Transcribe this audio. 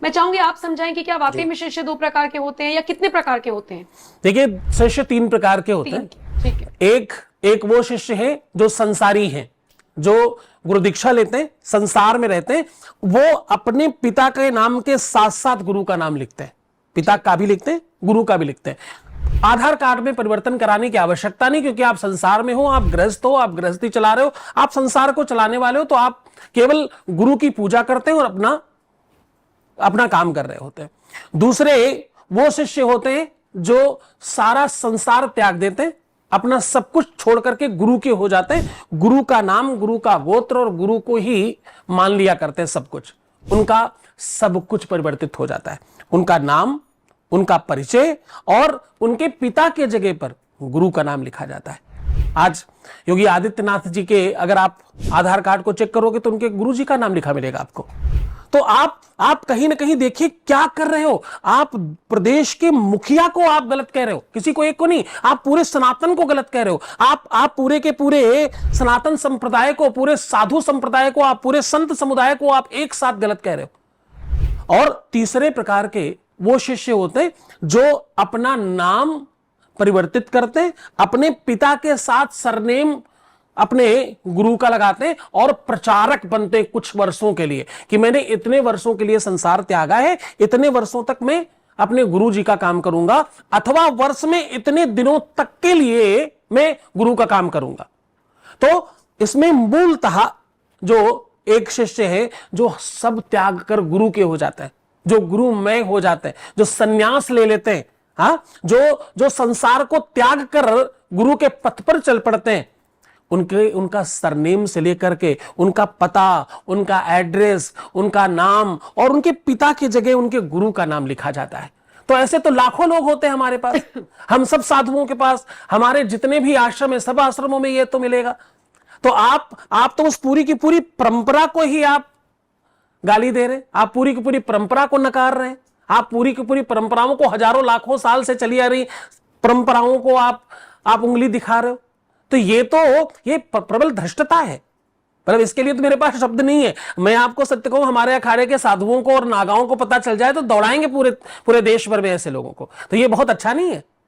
मैं चाहूंगी आप समझाएं कि क्या वाकई में शिष्य 2 प्रकार के होते हैं या कितने प्रकार के होते हैं? देखिए, शिष्य 3 प्रकार के होते हैं। ठीक है। एक वो शिष्य है जो संसारी हैं, जो गुरु दीक्षा लेते हैं, संसार में रहते हैं, वो अपने पिता के नाम के साथ साथ गुरु का नाम लिखते हैं। पिता का भी लिखते हैं, गुरु का भी लिखते हैं। आधार कार्ड में परिवर्तन कराने की आवश्यकता नहीं, क्योंकि आप संसार में हो, आप गृहस्थ हो, आप गृहस्थी चला रहे हो, आप संसार को चलाने वाले हो, तो आप केवल गुरु की पूजा करते हैं और अपना काम कर रहे होते हैं। दूसरे वो शिष्य होते हैं जो सारा संसार त्याग देते हैं, अपना सब कुछ छोड़ करके गुरु के हो जाते हैं, गुरु का नाम, गुरु का गोत्र और गुरु को ही मान लिया करते हैं सब कुछ। उनका सब कुछ परिवर्तित हो जाता है, उनका नाम, उनका परिचय और उनके पिता के जगह पर गुरु का नाम लिखा जाता है। आज योगी आदित्यनाथ जी के अगर आप आधार कार्ड को चेक करोगे तो उनके गुरु जी का नाम लिखा मिलेगा आपको। तो आप कहीं ना कहीं देखिए क्या कर रहे हो। आप प्रदेश के मुखिया को आप गलत कह रहे हो, किसी को एक को नहीं, आप पूरे सनातन को गलत कह रहे हो। आप पूरे के पूरे सनातन संप्रदाय को, पूरे साधु संप्रदाय को, आप पूरे संत समुदाय को आप एक साथ गलत कह रहे हो। और तीसरे प्रकार के वो शिष्य होते हैं जो अपना नाम परिवर्तित करते हैं, अपने पिता के साथ सरनेम अपने गुरु का लगाते हैं और प्रचारक बनते हैं कुछ वर्षों के लिए कि मैंने इतने वर्षों के लिए संसार त्यागा है, इतने वर्षों तक मैं अपने गुरु जी का काम करूंगा, अथवा वर्ष में इतने दिनों तक के लिए मैं गुरु का काम करूंगा। तो इसमें मूलतः जो एक शिष्य है जो सब त्याग कर गुरु के हो जाता है, जो गुरुमय हो जाते हैं, जो सन्यास ले लेते हैं, हाँ, जो संसार को त्याग कर गुरु के पथ पर चल पड़ते हैं, उनका सरनेम से लेकर के उनका पता, उनका एड्रेस, उनका नाम और उनके पिता की जगह उनके गुरु का नाम लिखा जाता है। तो ऐसे तो लाखों लोग होते हैं हमारे पास, हम सब साधुओं के पास, हमारे जितने भी आश्रम है सब आश्रमों में ये तो मिलेगा। तो आप तो उस पूरी की पूरी परंपरा को ही आप गाली दे रहे हैं, आप पूरी की पूरी परंपरा को नकार रहे हैं, आप पूरी की पूरी परंपराओं को, हजारों लाखों साल से चली आ रही परंपराओं को आप उंगली दिखा रहे हो। तो ये प्रबल धृष्टता है। मतलब इसके लिए तो मेरे पास शब्द नहीं है। मैं आपको सत्य कहूं, हमारे अखाड़े के साधुओं को और नागाओं को पता चल जाए तो दौड़ाएंगे पूरे देश भर में ऐसे लोगों को। तो ये बहुत अच्छा नहीं है।